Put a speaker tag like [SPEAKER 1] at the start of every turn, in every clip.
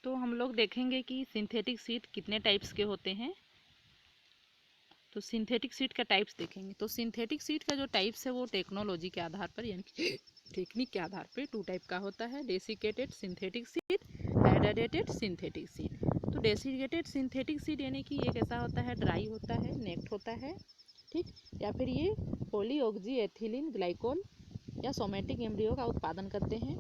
[SPEAKER 1] तो हम लोग देखेंगे कि सिंथेटिक सीड कितने टाइप्स के होते हैं। तो सिंथेटिक सीड का टाइप्स देखेंगे। तो सिंथेटिक सीड का जो टाइप्स है वो टेक्नोलॉजी के आधार पर यानी कि टेक्निक के आधार पर 2 टाइप का होता है, desiccated synthetic seed, hydrated synthetic seed. तो डेसिकेटेड सिंथेटिक सीड यानी कि ये कैसा होता है, ड्राई होता है, नेक्ट होता है, ठीक, या फिर ये पॉलीऑक्सी एथिलीन ग्लाइकोल या सोमेटिक एम्ब्रियो का उत्पादन करते हैं।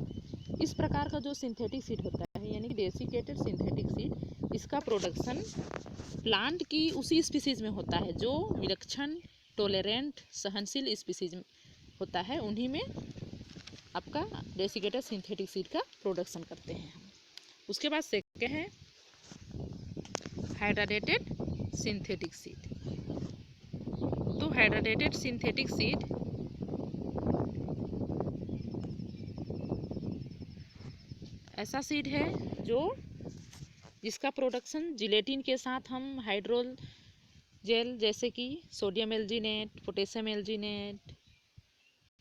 [SPEAKER 1] इस प्रकार का जो सिंथेटिक सीड होता है यानी कि डेसिकेटेड सिंथेटिक सीड, इसका प्रोडक्शन प्लांट की उसी स्पीसीज में होता है जो विलक्षण, टोलेरेंट, सहनशील स्पीसीज होता है, उन्हीं में आपका डेसिकेटेड सिंथेटिक सीड का प्रोडक्शन करते हैं। उसके बाद सेकेंड है हाइड्रेटेड सिंथेटिक सीड। तो हाइड्रेटेड सिंथेटिक सीड ऐसा सीड है जो जिसका प्रोडक्शन जिलेटिन के साथ हम हाइड्रोल जेल जैसे कि सोडियम एल्जीनेट, पोटेशियम एल्जीनेट,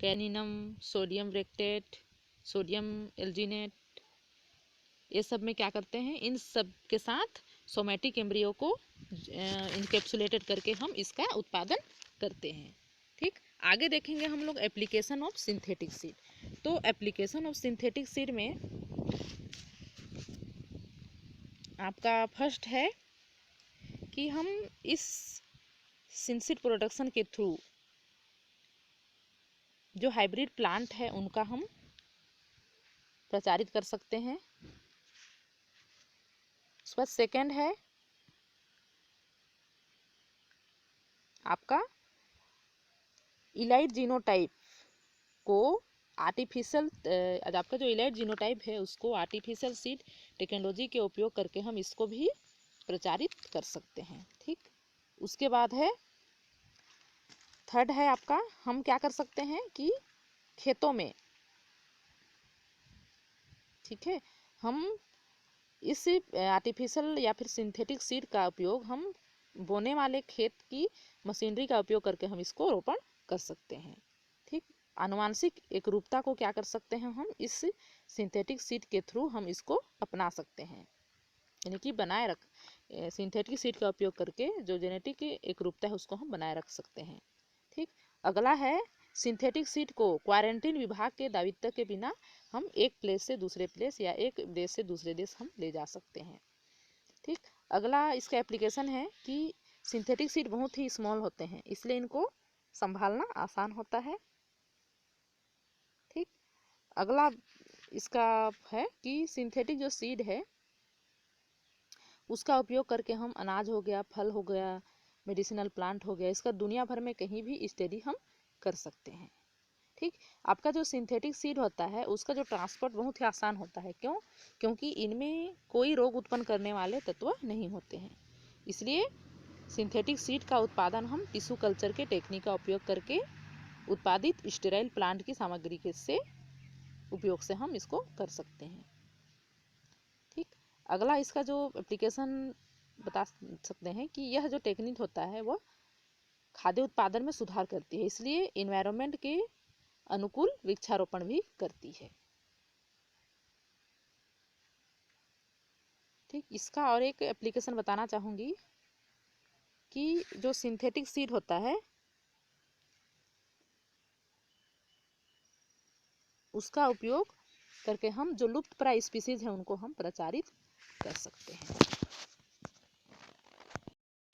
[SPEAKER 1] कैनिनम, सोडियम ब्रेक्टेट, सोडियम एल्जीनेट, ये सब में क्या करते हैं, इन सब के साथ सोमेटिक एम्ब्रियो को इनकेप्सुलेटेड करके हम इसका उत्पादन करते हैं। ठीक, आगे देखेंगे हम लोग एप्लीकेशन ऑफ सिंथेटिक सीड। तो एप्लीकेशन ऑफ सिंथेटिक सीड में आपका फर्स्ट है कि हम इस सिंथेटिक प्रोडक्शन के थ्रू जो हाइब्रिड प्लांट है उनका हम प्रचारित कर सकते हैं। उसके बाद सेकेंड है आपका इलाइट जीनोटाइप को आर्टिफिशियल, आपका जो इलाइट जीनोटाइप है उसको आर्टिफिशियल सीड टेक्नोलॉजी के उपयोग करके हम इसको भी प्रचारित कर सकते हैं। ठीक, उसके बाद है थर्ड है आपका, हम क्या कर सकते हैं कि खेतों में, ठीक है, हम इस आर्टिफिशियल या फिर सिंथेटिक सीड का उपयोग हम बोने वाले खेत की मशीनरी का उपयोग करके हम इसको रोपण कर सकते हैं। ठीक, आनुवांशिक एकरूपता को क्या कर सकते हैं, हम इस सिंथेटिक सीड के थ्रू हम इसको अपना सकते हैं, यानी कि बनाए रख सिंथेटिक सीड का उपयोग करके जो जेनेटिक एकरूपता है उसको हम बनाए रख सकते हैं। ठीक, अगला है सिंथेटिक सीड को क्वारंटीन विभाग के दायित्व के बिना हम एक प्लेस से दूसरे प्लेस या एक देश से दूसरे देश हम ले जा सकते हैं। ठीक, अगला इसका एप्लीकेशन है कि सिंथेटिक सीड बहुत ही स्मॉल होते हैं इसलिए इनको संभालना आसान होता है। ठीक, अगला इसका है कि सिंथेटिक जो सीड है उसका उपयोग करके हम अनाज हो गया, फल हो गया, मेडिसिनल प्लांट हो गया, इसका दुनिया भर में कहीं भी स्टडी हम कर सकते हैं। ठीक, आपका जो सिंथेटिक सीड होता है उसका जो ट्रांसपोर्ट बहुत ही आसान होता है। क्यों? क्योंकि इनमें कोई रोग उत्पन्न करने वाले तत्व नहीं होते हैं, इसलिए सिंथेटिक सीड का उत्पादन हम टिश्यू कल्चर के टेक्निक का उपयोग करके उत्पादित स्टेराइल प्लांट की सामग्री के से उपयोग से हम इसको कर सकते हैं। ठीक, अगला इसका जो एप्लीकेशन बता सकते हैं कि यह जो टेक्निक होता है वह खाद्य उत्पादन में सुधार करती है, इसलिए इन्वायरमेंट के अनुकूल वृक्षारोपण भी करती है। ठीक, इसका और एक एप्लीकेशन बताना चाहूँगी कि जो सिंथेटिक सीड होता है उसका उपयोग करके हम जो लुप्त प्राय स्पीसीज हैं उनको हम प्रचारित कर सकते हैं।